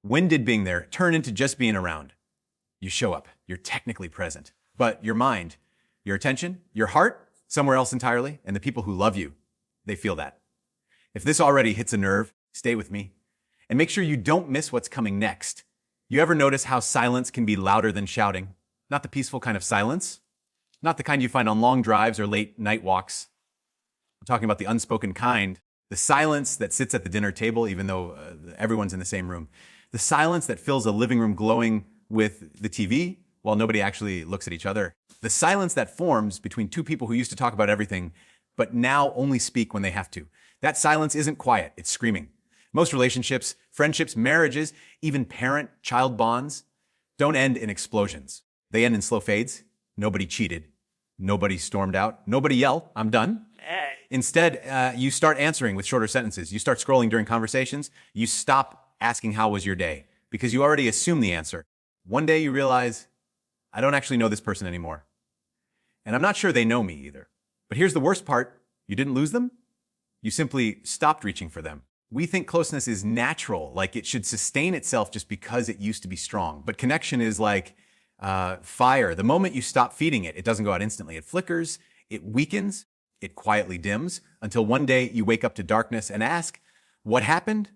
When did being there turn into just being around? You show up, you're technically present, but your mind, your attention, your heart, somewhere else entirely, and the people who love you, they feel that. If this already hits a nerve, stay with me, and make sure you don't miss what's coming next. You ever notice how silence can be louder than shouting? Not the peaceful kind of silence, not the kind you find on long drives or late night walks. I'm talking about the unspoken kind, the silence that sits at the dinner table even though everyone's in the same room. The silence that fills a living room glowing with the TV while nobody actually looks at each other. The silence that forms between two people who used to talk about everything, but now only speak when they have to. That silence isn't quiet, it's screaming. Most relationships, friendships, marriages, even parent-child bonds don't end in explosions. They end in slow fades. Nobody cheated. Nobody stormed out. Nobody yelled, "I'm done." Instead, you start answering with shorter sentences. You start scrolling during conversations. You stop asking, "How was your day?" because you already assume the answer. One day you realize, I don't actually know this person anymore. And I'm not sure they know me either. But here's the worst part. You didn't lose them. You simply stopped reaching for them. We think closeness is natural, like it should sustain itself just because it used to be strong. But connection is like fire. The moment you stop feeding it, it doesn't go out instantly. It flickers, it weakens, it quietly dims until one day you wake up to darkness and ask, what happened?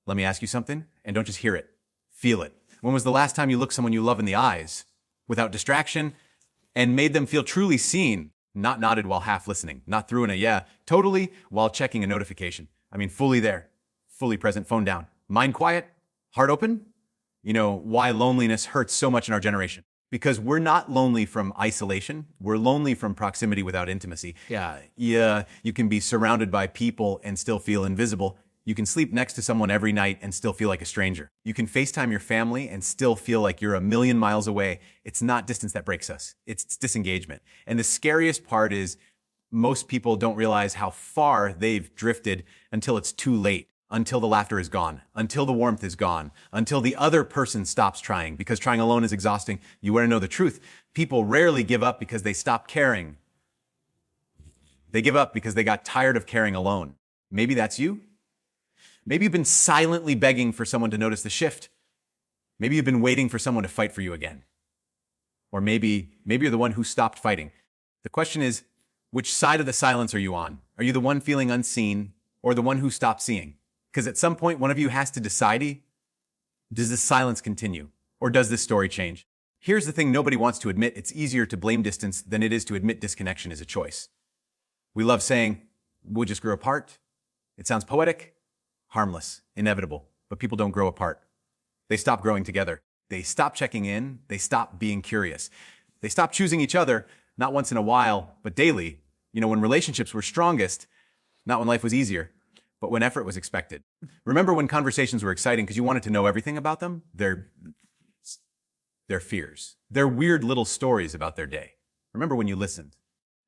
Let me ask you something, and don't just hear it, feel it. When was the last time you looked someone you love in the eyes without distraction and made them feel truly seen, not nodded while half listening, not through in a yeah, totally while checking a notification? I mean, fully there, fully present, phone down, mind quiet, heart open? You know why loneliness hurts so much in our generation? Because we're not lonely from isolation. We're lonely from proximity without intimacy. Yeah, you can be surrounded by people and still feel invisible. You can sleep next to someone every night and still feel like a stranger. You can FaceTime your family and still feel like you're a million miles away. It's not distance that breaks us. It's disengagement. And the scariest part is most people don't realize how far they've drifted until it's too late, until the laughter is gone, until the warmth is gone, until the other person stops trying, because trying alone is exhausting. You want to know the truth. People rarely give up because they stop caring. They give up because they got tired of caring alone. Maybe that's you. Maybe you've been silently begging for someone to notice the shift. Maybe you've been waiting for someone to fight for you again. Or maybe you're the one who stopped fighting. The question is, which side of the silence are you on? Are you the one feeling unseen or the one who stopped seeing? Because at some point, one of you has to decide, does this silence continue or does this story change? Here's the thing nobody wants to admit. It's easier to blame distance than it is to admit disconnection is a choice. We love saying, we just grew apart. It sounds poetic. Harmless, inevitable, but people don't grow apart. They stop growing together. They stop checking in. They stop being curious. They stop choosing each other, not once in a while, but daily. You know, when relationships were strongest, not when life was easier, but when effort was expected. Remember when conversations were exciting because you wanted to know everything about them? Their fears, their weird little stories about their day. Remember when you listened?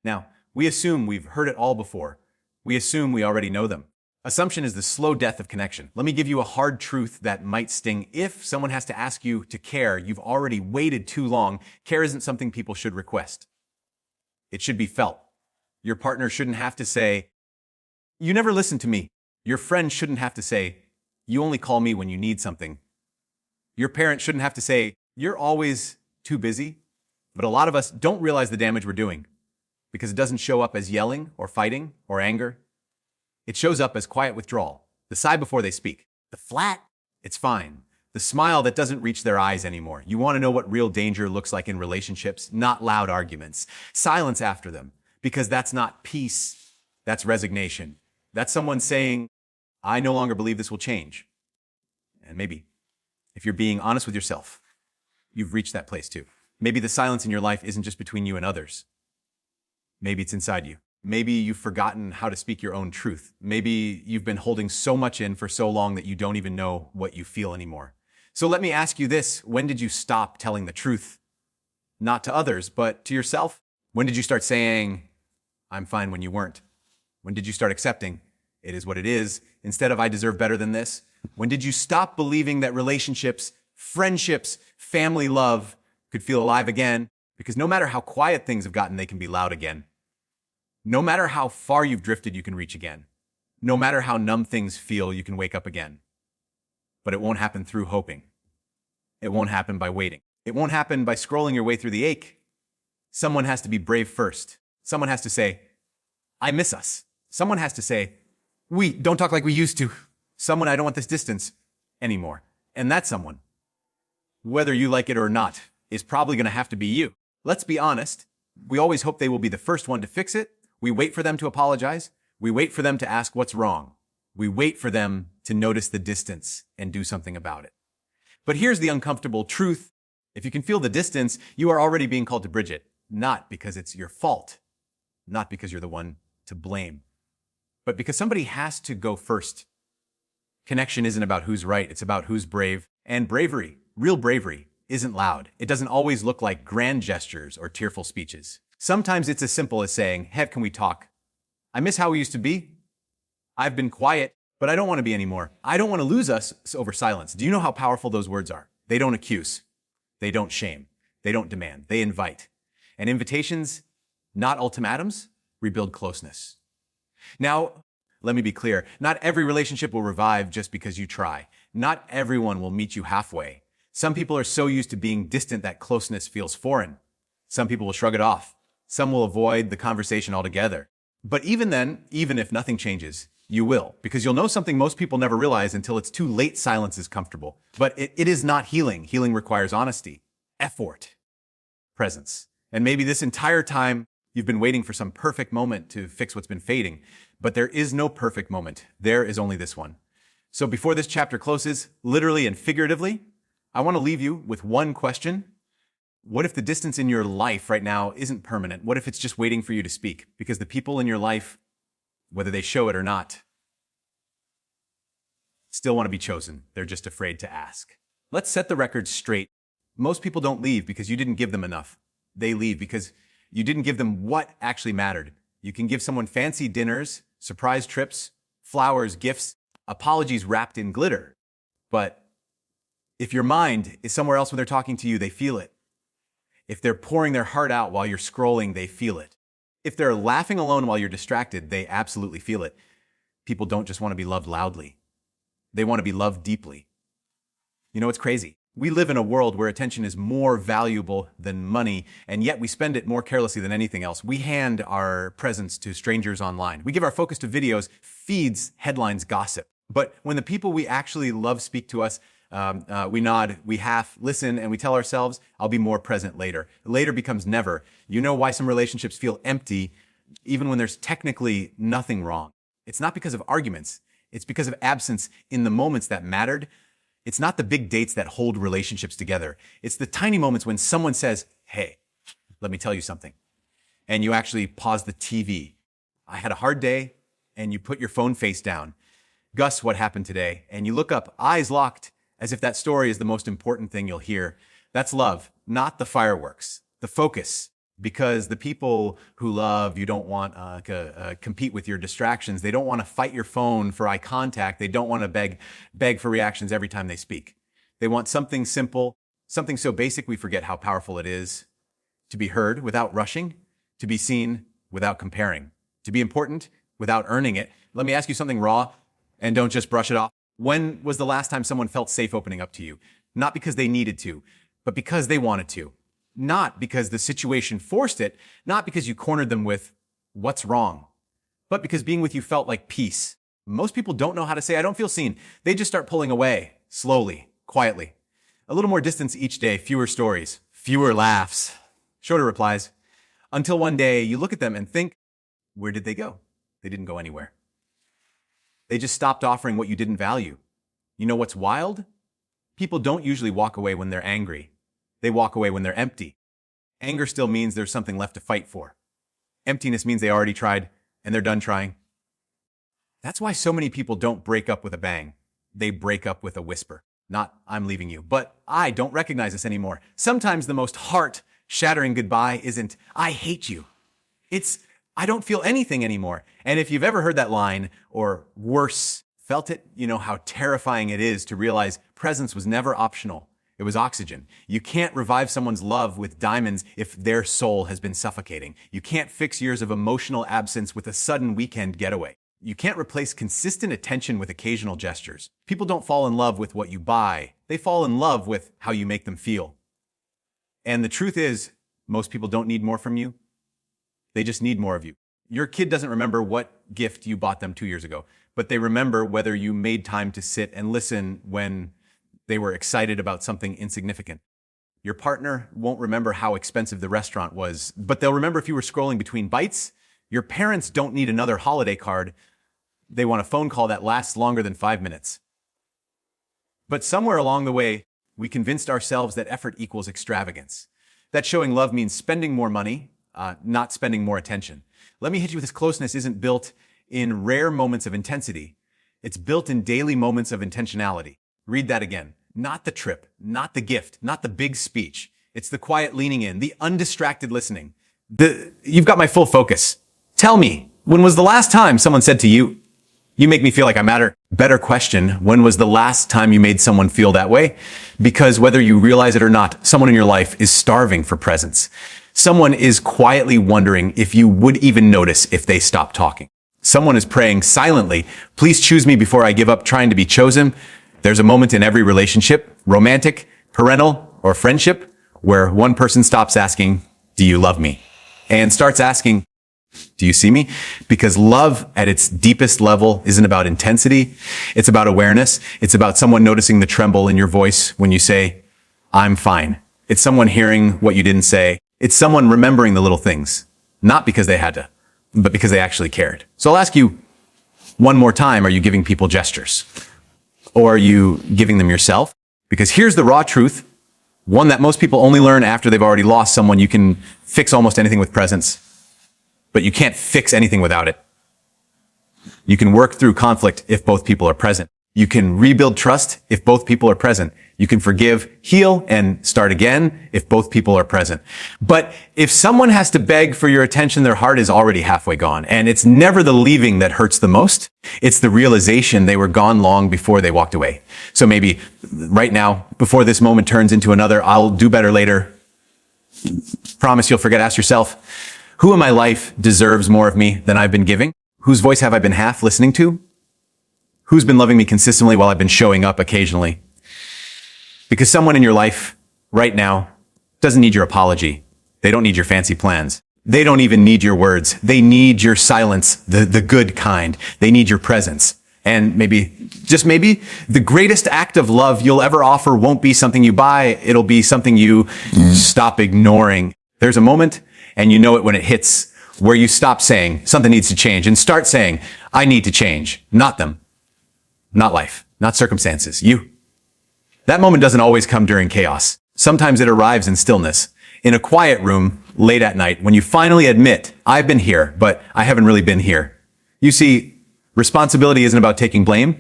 Now, we assume we've heard it all before. We assume we already know them. Assumption is the slow death of connection. Let me give you a hard truth that might sting. If someone has to ask you to care, you've already waited too long. Care isn't something people should request. It should be felt. Your partner shouldn't have to say, "You never listen to me." Your friend shouldn't have to say, "You only call me when you need something." Your parent shouldn't have to say, "You're always too busy." But a lot of us don't realize the damage we're doing because it doesn't show up as yelling or fighting or anger. It shows up as quiet withdrawal, the sigh before they speak. The flat, it's fine. The smile that doesn't reach their eyes anymore. You want to know what real danger looks like in relationships? Not loud arguments. Silence after them, because that's not peace, that's resignation. That's someone saying, "I no longer believe this will change." And maybe, if you're being honest with yourself, you've reached that place too. Maybe the silence in your life isn't just between you and others. Maybe it's inside you. Maybe you've forgotten how to speak your own truth. Maybe you've been holding so much in for so long that you don't even know what you feel anymore. So let me ask you this. When did you stop telling the truth? Not to others, but to yourself? When did you start saying, "I'm fine," when you weren't? When did you start accepting, "It is what it is," instead of "I deserve better than this"? When did you stop believing that relationships, friendships, family love could feel alive again? Because no matter how quiet things have gotten, they can be loud again. No matter how far you've drifted, you can reach again. No matter how numb things feel, you can wake up again. but it won't happen through hoping. It won't happen by waiting. It won't happen by scrolling your way through the ache. Someone has to be brave first. Someone has to say, I miss us. Someone has to say, we don't talk like we used to. Someone, I don't want this distance anymore. And that someone, whether you like it or not, is probably going to have to be you. Let's be honest. We always hope they will be the first one to fix it. We wait for them to apologize. We wait for them to ask what's wrong. We wait for them to notice the distance and do something about it. But here's the uncomfortable truth. If you can feel the distance, you are already being called to bridge it. Not because it's your fault. Not because you're the one to blame. But because somebody has to go first. Connection isn't about who's right. It's about who's brave. And bravery, real bravery, isn't loud. It doesn't always look like grand gestures or tearful speeches. Sometimes it's as simple as saying, hey, can we talk? I miss how we used to be. I've been quiet, but I don't want to be anymore. I don't want to lose us over silence. Do you know how powerful those words are? They don't accuse. They don't shame. They don't demand. They invite. And invitations, not ultimatums, rebuild closeness. Now, let me be clear. Not every relationship will revive just because you try. Not everyone will meet you halfway. Some people are so used to being distant that closeness feels foreign. Some people will shrug it off. Some will avoid the conversation altogether. But even then, even if nothing changes, you will, because you'll know something most people never realize until it's too late. Silence is comfortable. But it is not healing. Healing requires honesty, effort, presence. And maybe this entire time you've been waiting for some perfect moment to fix what's been fading. But there is no perfect moment. There is only this one. So before this chapter closes, literally and figuratively, I want to leave you with one question. What if the distance in your life right now isn't permanent? What if it's just waiting for you to speak? Because the people in your life, whether they show it or not, still want to be chosen. They're just afraid to ask. Let's set the record straight. Most people don't leave because you didn't give them enough. They leave because you didn't give them what actually mattered. You can give someone fancy dinners, surprise trips, flowers, gifts, apologies wrapped in glitter. But if your mind is somewhere else when they're talking to you, they feel it. If they're pouring their heart out while you're scrolling, they feel it. If they're laughing alone while you're distracted, they absolutely feel it. People don't just want to be loved loudly. They want to be loved deeply. You know, it's crazy. We live in a world where attention is more valuable than money, and yet we spend it more carelessly than anything else. We hand our presence to strangers online. We give our focus to videos, feeds, headlines, gossip. But when the people we actually love speak to us, we nod, we half listen, and we tell ourselves, I'll be more present later. Later becomes never. You know why some relationships feel empty even when there's technically nothing wrong. It's not because of arguments. It's because of absence in the moments that mattered. It's not the big dates that hold relationships together. It's the tiny moments when someone says, hey, let me tell you something. And you actually pause the TV. I had a hard day, and you put your phone face down. Gus, what happened today? And you look up, eyes locked, as if that story is the most important thing you'll hear. That's love, not the fireworks, the focus. Because the people who love, you don't want to compete with your distractions. They don't want to fight your phone for eye contact. They don't want to beg for reactions every time they speak. They want something simple, something so basic we forget how powerful it is. To be heard without rushing, to be seen without comparing, to be important without earning it. Let me ask you something raw, and don't just brush it off. When was the last time someone felt safe opening up to you? Not because they needed to, but because they wanted to. Not because the situation forced it, not because you cornered them with, what's wrong? But because being with you felt like peace. Most people don't know how to say, I don't feel seen. They just start pulling away, slowly, quietly. A little more distance each day, fewer stories, fewer laughs, shorter replies. Until one day you look at them and think, where did they go? They didn't go anywhere. They just stopped offering what you didn't value. You know what's wild? People don't usually walk away when they're angry. They walk away when they're empty. Anger still means there's something left to fight for. Emptiness means they already tried and they're done trying. That's why so many people don't break up with a bang. They break up with a whisper. Not, I'm leaving you, but I don't recognize this anymore. Sometimes the most heart-shattering goodbye isn't, I hate you. It's, I don't feel anything anymore. And if you've ever heard that line, or worse, felt it, you know how terrifying it is to realize presence was never optional. It was oxygen. You can't revive someone's love with diamonds if their soul has been suffocating. You can't fix years of emotional absence with a sudden weekend getaway. You can't replace consistent attention with occasional gestures. People don't fall in love with what you buy. They fall in love with how you make them feel. And the truth is, most people don't need more from you. They just need more of you. Your kid doesn't remember what gift you bought them 2 years ago, but they remember whether you made time to sit and listen when they were excited about something insignificant. Your partner won't remember how expensive the restaurant was, but they'll remember if you were scrolling between bites. Your parents don't need another holiday card. They want a phone call that lasts longer than 5 minutes. But somewhere along the way, we convinced ourselves that effort equals extravagance. That showing love means spending more money, not spending more attention. Let me hit you with this: closeness isn't built in rare moments of intensity. It's built in daily moments of intentionality. Read that again. Not the trip, not the gift, not the big speech. It's the quiet leaning in, the undistracted listening. You've got my full focus. Tell me, when was the last time someone said to you, "You make me feel like I matter"? Better question, when was the last time you made someone feel that way? Because whether you realize it or not, someone in your life is starving for presence. Someone is quietly wondering if you would even notice if they stopped talking. Someone is praying silently, "Please choose me before I give up trying to be chosen." There's a moment in every relationship, romantic, parental, or friendship, where one person stops asking, "Do you love me?" and starts asking, "Do you see me?" Because love at its deepest level isn't about intensity. It's about awareness. It's about someone noticing the tremble in your voice when you say, "I'm fine." It's someone hearing what you didn't say. It's someone remembering the little things, not because they had to, but because they actually cared. So I'll ask you one more time, are you giving people gestures? Or are you giving them yourself? Because here's the raw truth, one that most people only learn after they've already lost someone. You can fix almost anything with presence, but you can't fix anything without it. You can work through conflict if both people are present. You can rebuild trust if both people are present. You can forgive, heal, and start again if both people are present. But if someone has to beg for your attention, their heart is already halfway gone. And it's never the leaving that hurts the most. It's the realization they were gone long before they walked away. So maybe right now, before this moment turns into another "I'll do better later," promise you'll forget, ask yourself, who in my life deserves more of me than I've been giving? Whose voice have I been half listening to? Who's been loving me consistently while I've been showing up occasionally? Because someone in your life right now doesn't need your apology. They don't need your fancy plans. They don't even need your words. They need your silence, the good kind. They need your presence. And maybe, just maybe, the greatest act of love you'll ever offer won't be something you buy. It'll be something you stop ignoring. There's a moment, and you know it when it hits, where you stop saying something needs to change and start saying, "I need to change." Not them. Not life, not circumstances, you. That moment doesn't always come during chaos. Sometimes it arrives in stillness, in a quiet room, late at night, when you finally admit, "I've been here, but I haven't really been here." You see, responsibility isn't about taking blame.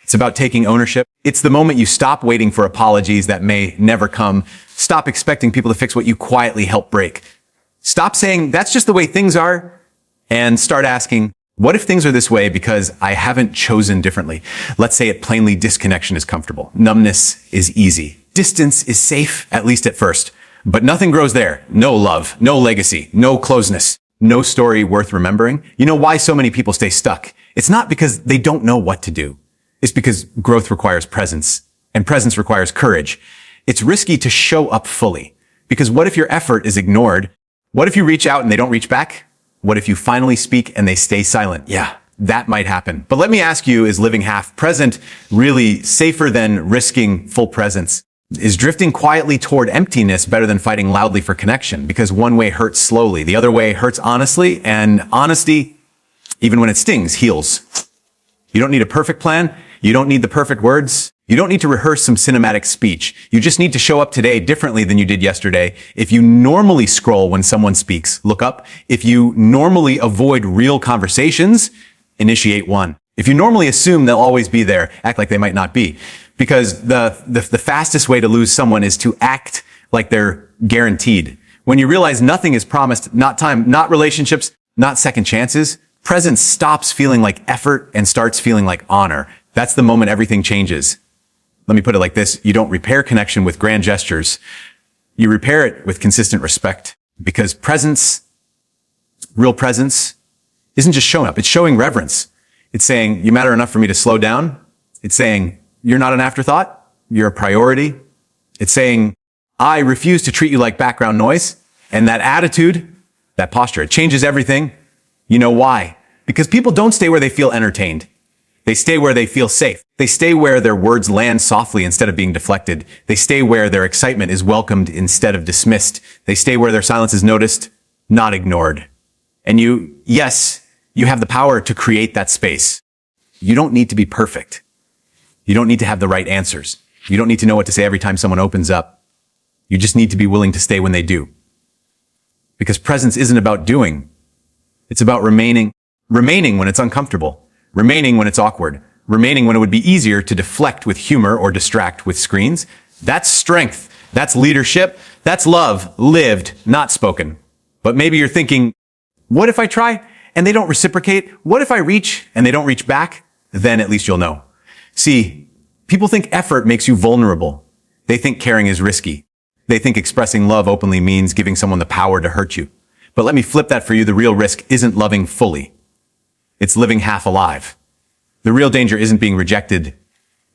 It's about taking ownership. It's the moment you stop waiting for apologies that may never come. Stop expecting people to fix what you quietly help break. Stop saying, "That's just the way things are," and start asking, what if things are this way because I haven't chosen differently? Let's say it plainly, disconnection is comfortable. Numbness is easy. Distance is safe, at least at first. But nothing grows there. No love, no legacy, no closeness, no story worth remembering. You know why so many people stay stuck? It's not because they don't know what to do. It's because growth requires presence, and presence requires courage. It's risky to show up fully, because what if your effort is ignored? What if you reach out and they don't reach back? What if you finally speak and they stay silent? Yeah, that might happen. But let me ask you, is living half present really safer than risking full presence? Is drifting quietly toward emptiness better than fighting loudly for connection? Because one way hurts slowly, the other way hurts honestly, and honesty, even when it stings, heals. You don't need a perfect plan. You don't need the perfect words. You don't need to rehearse some cinematic speech. You just need to show up today differently than you did yesterday. If you normally scroll when someone speaks, look up. If you normally avoid real conversations, initiate one. If you normally assume they'll always be there, act like they might not be. Because the fastest way to lose someone is to act like they're guaranteed. When you realize nothing is promised, not time, not relationships, not second chances, presence stops feeling like effort and starts feeling like honor. That's the moment everything changes. Let me put it like this. You don't repair connection with grand gestures. You repair it with consistent respect, because presence, real presence, isn't just showing up. It's showing reverence. It's saying, you matter enough for me to slow down. It's saying, you're not an afterthought. You're a priority. It's saying, I refuse to treat you like background noise. And that attitude, that posture, it changes everything. You know why? Because people don't stay where they feel entertained. They stay where they feel safe. They stay where their words land softly instead of being deflected. They stay where their excitement is welcomed instead of dismissed. They stay where their silence is noticed, not ignored. And yes, you have the power to create that space. You don't need to be perfect. You don't need to have the right answers. You don't need to know what to say every time someone opens up. You just need to be willing to stay when they do. Because presence isn't about doing. It's about remaining. Remaining when it's uncomfortable. Remaining when it's awkward. Remaining when it would be easier to deflect with humor or distract with screens. That's strength. That's leadership. That's love lived, not spoken. But maybe you're thinking, what if I try and they don't reciprocate? What if I reach and they don't reach back? Then at least you'll know. See, people think effort makes you vulnerable. They think caring is risky. They think expressing love openly means giving someone the power to hurt you. But let me flip that for you. The real risk isn't loving fully. It's living half alive. The real danger isn't being rejected.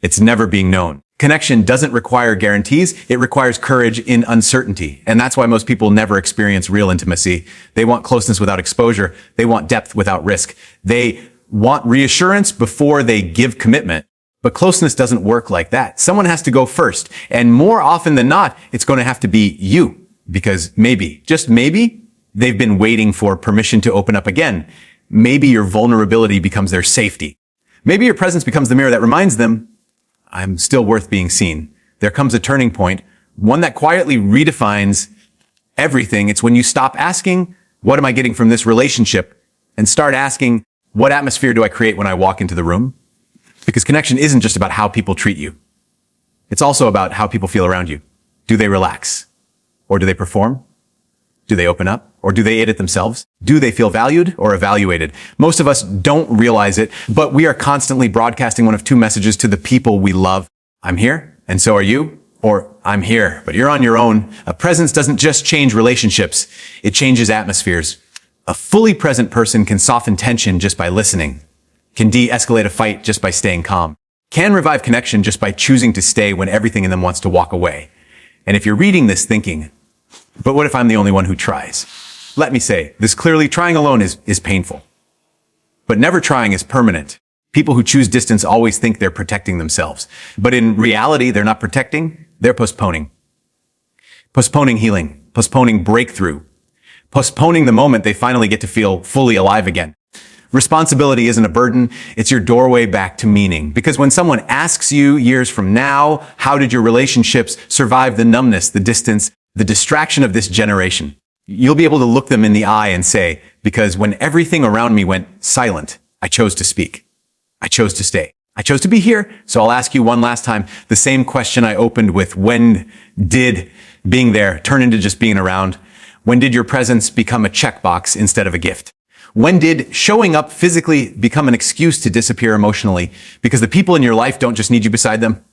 It's never being known. Connection doesn't require guarantees. It requires courage in uncertainty. And that's why most people never experience real intimacy. They want closeness without exposure. They want depth without risk. They want reassurance before they give commitment. But closeness doesn't work like that. Someone has to go first. And more often than not, it's going to have to be you. Because maybe, just maybe, they've been waiting for permission to open up again. Maybe your vulnerability becomes their safety. Maybe your presence becomes the mirror that reminds them, I'm still worth being seen. There comes a turning point, one that quietly redefines everything. It's when you stop asking, what am I getting from this relationship? And start asking, what atmosphere do I create when I walk into the room? Because connection isn't just about how people treat you. It's also about how people feel around you. Do they relax? Or do they perform? Do they open up? Or do they edit themselves? Do they feel valued or evaluated? Most of us don't realize it, but we are constantly broadcasting one of two messages to the people we love. I'm here, and so are you. Or I'm here, but you're on your own. A presence doesn't just change relationships. It changes atmospheres. A fully present person can soften tension just by listening, can de-escalate a fight just by staying calm, can revive connection just by choosing to stay when everything in them wants to walk away. And if you're reading this thinking, but what if I'm the only one who tries? Let me say, this clearly trying alone is painful. But never trying is permanent. People who choose distance always think they're protecting themselves. But in reality, they're not protecting, they're postponing. Postponing healing, postponing breakthrough, postponing the moment they finally get to feel fully alive again. Responsibility isn't a burden, it's your doorway back to meaning. Because when someone asks you years from now, how did your relationships survive the numbness, the distance, the distraction of this generation? You'll be able to look them in the eye and say, because when everything around me went silent, I chose to speak. I chose to stay. I chose to be here. So I'll ask you one last time the same question I opened with. When did being there turn into just being around? When did your presence become a checkbox instead of a gift? When did showing up physically become an excuse to disappear emotionally? Because the people in your life don't just need you beside them.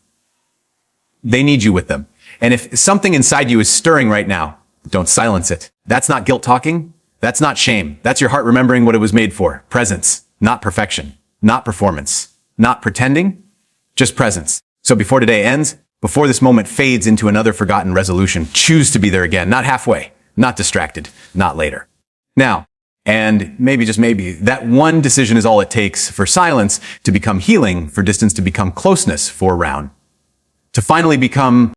They need you with them. And if something inside you is stirring right now, don't silence it. That's not guilt talking. That's not shame. That's your heart remembering what it was made for. Presence, not perfection, not performance, not pretending, just presence. So before today ends, before this moment fades into another forgotten resolution, choose to be there again, not halfway, not distracted, not later. Now, and maybe, just maybe, that one decision is all it takes for silence to become healing, for distance to become closeness, for round, to finally become